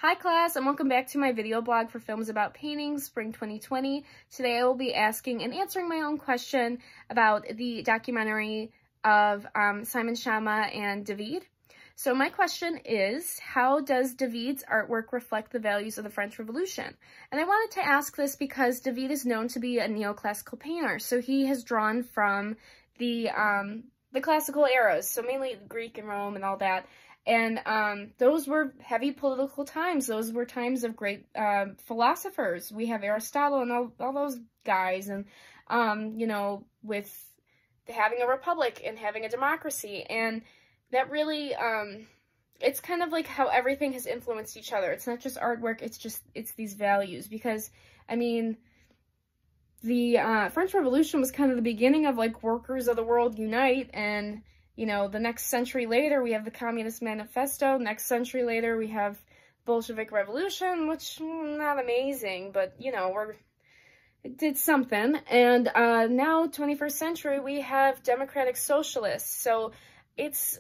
Hi class, and welcome back to my video blog for films about painting, spring 2020. Today I will be asking and answering my own question about the documentary of Simon Schama and David. So my question is, how does David's artwork reflect the values of the French Revolution? And I wanted to ask this because David is known to be a neoclassical painter, so he has drawn from the classical eras, so mainly Greek and Rome and all that. And those were heavy political times. Those were times of great philosophers. We have Aristotle and all those guys, and you know, with having a republic and having a democracy, and that really it's kind of like how everything has influenced each other. It's not just artwork, it's these values, because I mean, the French Revolution was kind of the beginning of like workers of the world unite, and you know, the next century later, we have the Communist Manifesto. Next century later, we have Bolshevik Revolution, which not amazing, but you know, it did something. And now, 21st century, we have democratic socialists. So it's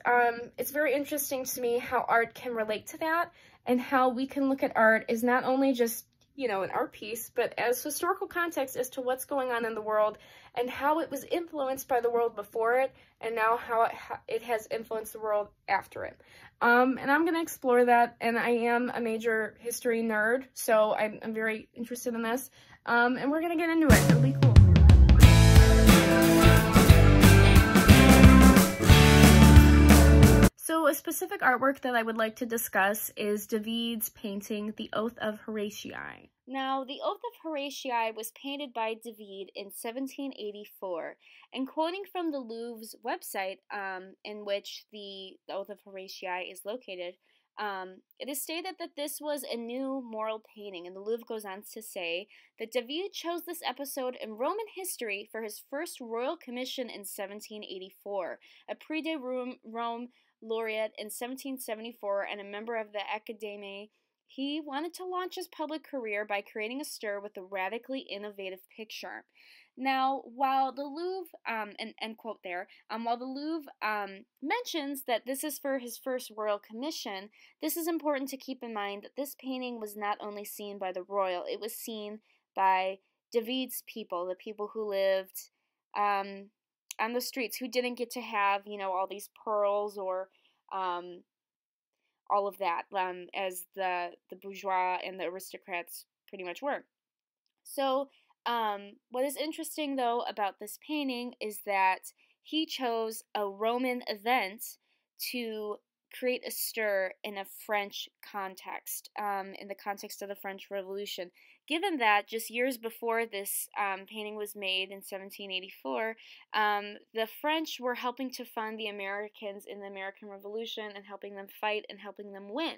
very interesting to me how art can relate to that, and how we can look at art as not only just, you know, an art piece, but as historical context as to what's going on in the world and how it was influenced by the world before it, and now how it has influenced the world after it. And I'm going to explore that, and I am a major history nerd, so I'm very interested in this, and we're going to get into it. It'll be cool. So a specific artwork that I would like to discuss is David's painting, The Oath of Horatii. Now, The Oath of Horatii was painted by David in 1784, and quoting from the Louvre's website, in which the Oath of Horatii is located, it is stated that this was a new moral painting, and the Louvre goes on to say that David chose this episode in Roman history for his first royal commission in 1784, a Prix de Rome laureate in 1774 and a member of the Académie. He wanted to launch his public career by creating a stir with a radically innovative picture. Now, while the Louvre, end quote there, while the Louvre mentions that this is for his first royal commission, this is important to keep in mind that this painting was not only seen by the royal, it was seen by David's people, the people who lived on the streets, who didn't get to have, you know, all these pearls or all of that, as the bourgeois and the aristocrats pretty much were. So what is interesting, though, about this painting is that he chose a Roman event to create a stir in a French context, in the context of the French Revolution. Given that just years before this painting was made in 1784, the French were helping to fund the Americans in the American Revolution and helping them fight and helping them win.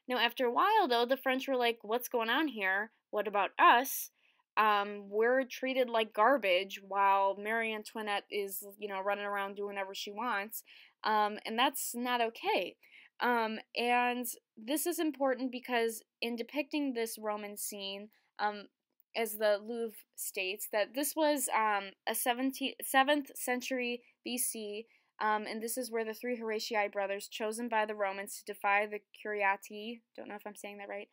Now, after a while, though, the French were like, what's going on here? What about us? We're treated like garbage while Marie Antoinette is, you know, running around doing whatever she wants. And that's not okay. And this is important because in depicting this Roman scene, as the Louvre states, that this was a 7th century BC, and this is where the three Horatii brothers, chosen by the Romans to defy the Curiati, don't know if I'm saying that right,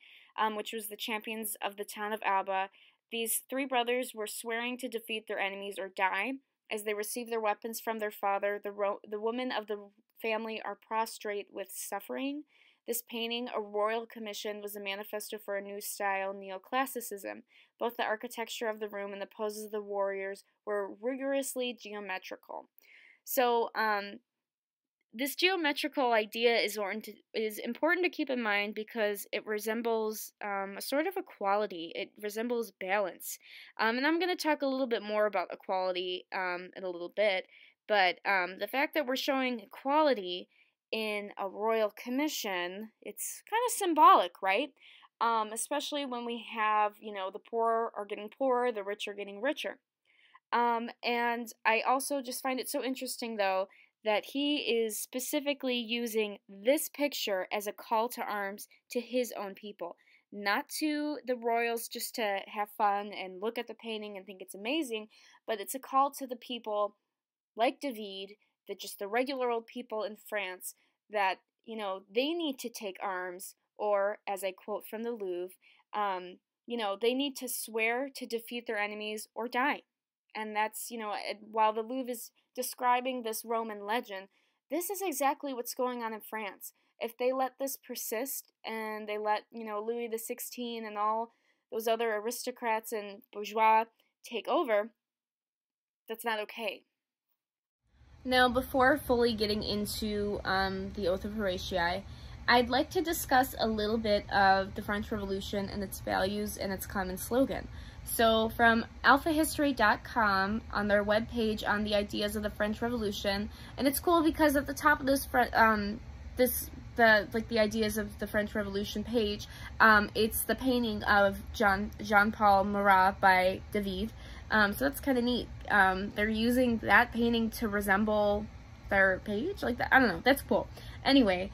which was the champions of the town of Alba. These three brothers were swearing to defeat their enemies or die. As they receive their weapons from their father, the women of the family are prostrate with suffering. This painting, a royal commission, was a manifesto for a new style, neoclassicism. Both the architecture of the room and the poses of the warriors were rigorously geometrical. So, this geometrical idea is important to keep in mind because it resembles a sort of equality. It resembles balance. And I'm going to talk a little bit more about equality in a little bit, but the fact that we're showing equality in a royal commission, it's kind of symbolic, right? Especially when we have, you know, the poor are getting poorer, the rich are getting richer. And I also just find it so interesting, though, that he is specifically using this picture as a call to arms to his own people, not to the royals just to have fun and look at the painting and think it's amazing, but it's a call to the people like David, that just the regular old people in France, that, you know, they need to take arms or, as I quote from the Louvre, they need to swear to defeat their enemies or die. And that's, while the Louvre is describing this Roman legend, this is exactly what's going on in France. If they let this persist and they let, Louis XVI and all those other aristocrats and bourgeois take over, that's not okay. Now, before fully getting into the Oath of Horatii, I'd like to discuss a little bit of the French Revolution and its values and its common slogan. So, from alphahistory.com, on their webpage on the ideas of the French Revolution, and it's cool because at the top of this, the ideas of the French Revolution page, it's the painting of Jean-Paul Marat by David. So that's kind of neat. They're using that painting to resemble their page, like that. I don't know. That's cool. Anyway,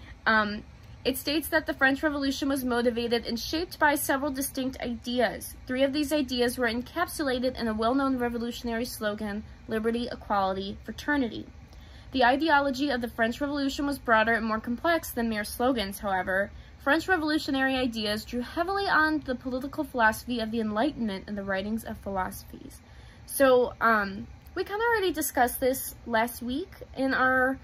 it states that the French Revolution was motivated and shaped by several distinct ideas. 3 of these ideas were encapsulated in a well-known revolutionary slogan, liberty, equality, fraternity. The ideology of the French Revolution was broader and more complex than mere slogans, however. French revolutionary ideas drew heavily on the political philosophy of the Enlightenment and the writings of philosophies. So, we kind of already discussed this last week in our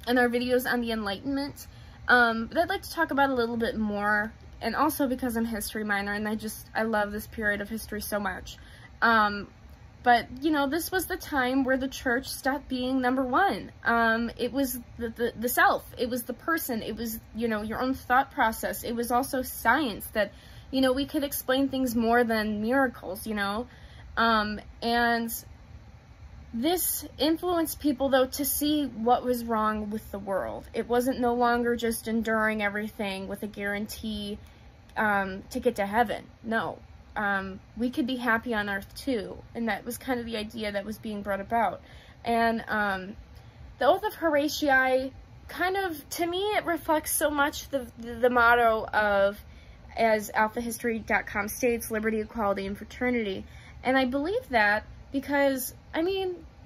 videos on the Enlightenment, but I'd like to talk about a little bit more, and also because I'm a history minor, and I love this period of history so much. But, this was the time where the church stopped being number one. It was the self. It was the person. It was, your own thought process. It was also science that, we could explain things more than miracles, and this influenced people, though, to see what was wrong with the world. It wasn't no longer just enduring everything with a guarantee to get to heaven. No. We could be happy on earth too, and that was kind of the idea that was being brought about. And the Oath of Horatii, kind of, to me, it reflects so much the motto of, as alphahistory.com states, liberty, equality, and fraternity. And I believe that because,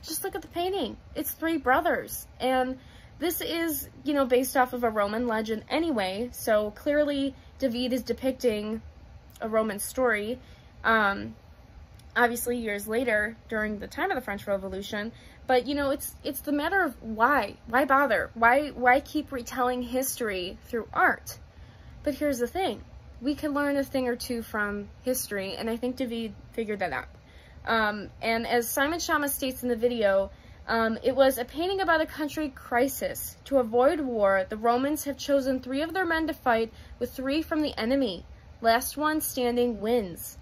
just look at the painting. It's 3 brothers, and this is, based off of a Roman legend anyway, so clearly David is depicting a Roman story, obviously years later during the time of the French Revolution, but it's the matter of why bother, why keep retelling history through art? But here's the thing, we can learn a thing or two from history, and I think David figured that out. And as Simon Schama states in the video, it was a painting about a country crisis. To avoid war, the Romans have chosen 3 of their men to fight with 3 from the enemy. Last one standing wins.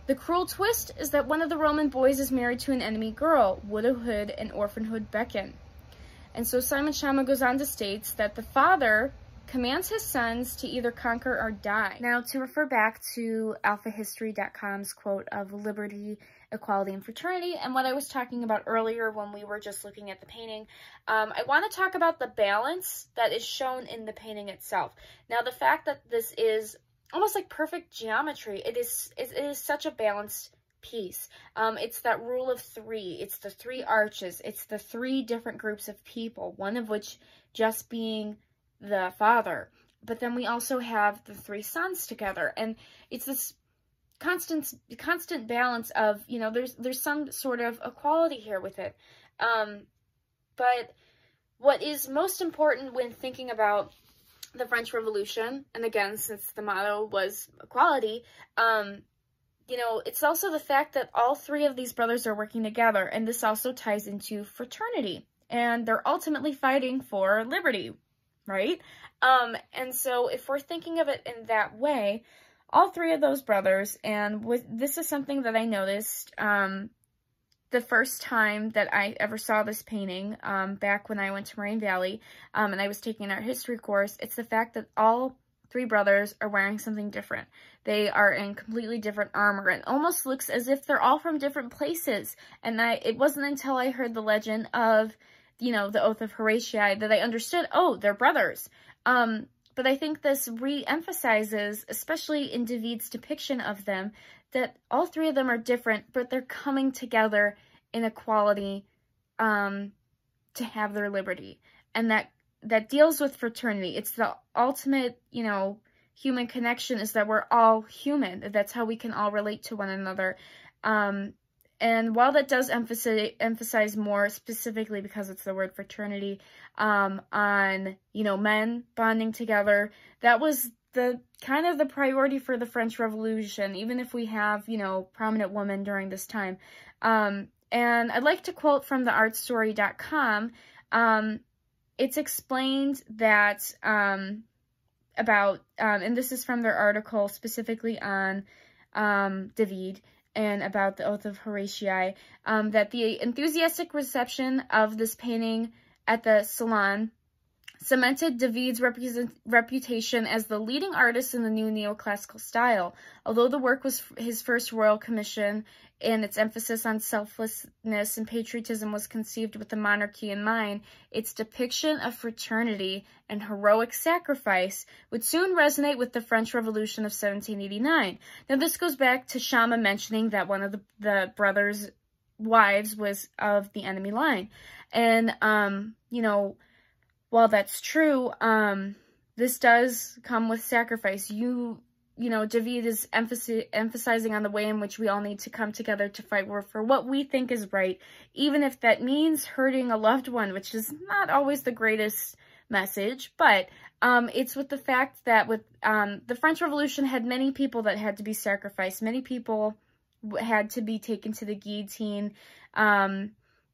The cruel twist is that one of the Roman boys is married to an enemy girl. Widowhood and orphanhood beckon. And so Simon Schama goes on to state that the father commands his sons to either conquer or die. Now, to refer back to alphahistory.com's quote of liberty, equality, and fraternity, and what I was talking about earlier when we were just looking at the painting, I want to talk about the balance that is shown in the painting itself. Now, the fact that this is almost like perfect geometry, it is such a balanced piece. It's that rule of 3. It's the 3 arches. It's the 3 different groups of people, one of which just being the father. But then we also have the 3 sons together, and it's this constant balance of, there's some sort of equality here with it. But what is most important when thinking about the French Revolution, and again, since the motto was equality, it's also the fact that all 3 of these brothers are working together, and this also ties into fraternity, and they're ultimately fighting for liberty, right? And so if we're thinking of it in that way, all 3 of those brothers, and this is something that I noticed the first time that I ever saw this painting, back when I went to Moraine Valley, and I was taking an art history course, it's the fact that all 3 brothers are wearing something different. They are in completely different armor. It almost looks as if they're all from different places. And it wasn't until I heard the legend of, the Oath of Horatii that I understood, oh, they're brothers. But I think this re-emphasizes, especially in David's depiction of them, that all 3 of them are different, but they're coming together in equality to have their liberty. And that that deals with fraternity. It's the ultimate, you know, human connection, is that we're all human. That's how we can all relate to one another. And while that does emphasize more specifically, because it's the word fraternity, on, you know, men bonding together, that was the kind of the priority for the French Revolution, even if we have, you know, prominent women during this time. And I'd like to quote from the artstory.com. It's explained that, about, and this is from their article specifically on David, and about the Oath of Horatii, that the enthusiastic reception of this painting at the Salon cemented David's reputation as the leading artist in the new neoclassical style. Although the work was his first royal commission, and its emphasis on selflessness and patriotism was conceived with the monarchy in mind, its depiction of fraternity and heroic sacrifice would soon resonate with the French Revolution of 1789. Now, this goes back to Schama mentioning that one of the brothers' wives was of the enemy line. And, you know, while that's true, this does come with sacrifice. You know, David is emphasizing on the way in which we all need to come together to fight for what we think is right, even if that means hurting a loved one, which is not always the greatest message. But it's with the fact that with the French Revolution had many people that had to be sacrificed. Many people had to be taken to the guillotine,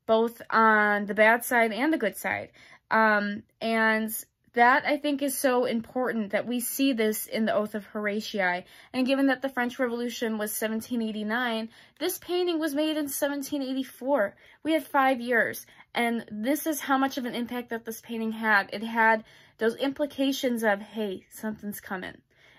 both on the bad side and the good side. And that, I think, is so important that we see this in the Oath of Horatii. And given that the French Revolution was 1789, this painting was made in 1784. We had 5 years. And this is how much of an impact that this painting had. It had those implications of, hey, something's coming,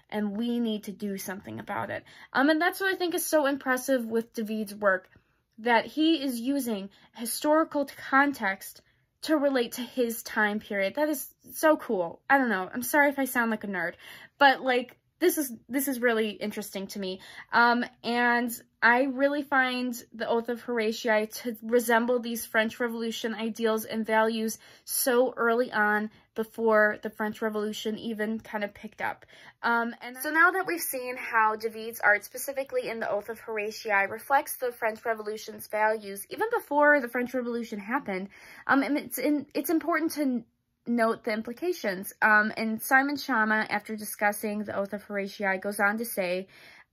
and we need to do something about it. And that's what I think is so impressive with David's work, that he is using historical context to relate to his time period. That is so cool. I don't know. I'm sorry if I sound like a nerd, but like, this is really interesting to me. And I really find the Oath of Horatii to resemble these French Revolution ideals and values so early on, before the French Revolution even kind of picked up. And so now that we've seen how David's art, specifically in the Oath of Horatii, reflects the French Revolution's values, even before the French Revolution happened, and it's important to note the implications. And Simon Schama, after discussing the Oath of Horatii, goes on to say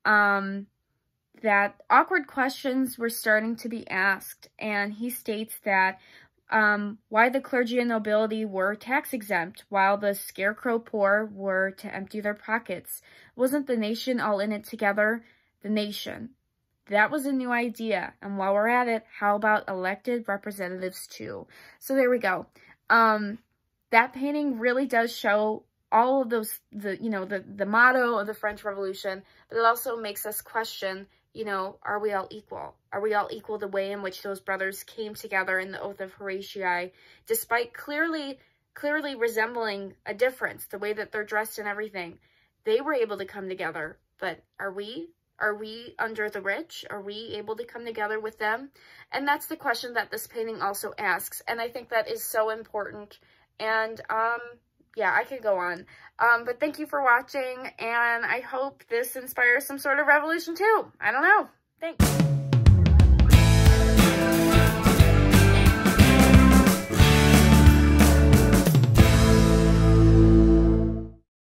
that awkward questions were starting to be asked, and he states that why the clergy and nobility were tax-exempt, while the scarecrow poor were to empty their pockets. Wasn't the nation all in it together? The nation. That was a new idea, and while we're at it, how about elected representatives too? So there we go. That painting really does show all of those, the motto of the French Revolution, but it also makes us question, you know, are we all equal? Are we all equal the way in which those brothers came together in the Oath of Horatii, despite clearly resembling a difference, the way that they're dressed and everything? They were able to come together, but are we? Are we under the rich? Are we able to come together with them? And that's the question that this painting also asks, and I think that is so important. And, yeah, I could go on. But thank you for watching, and I hope this inspires some sort of revolution too. I don't know. Thanks.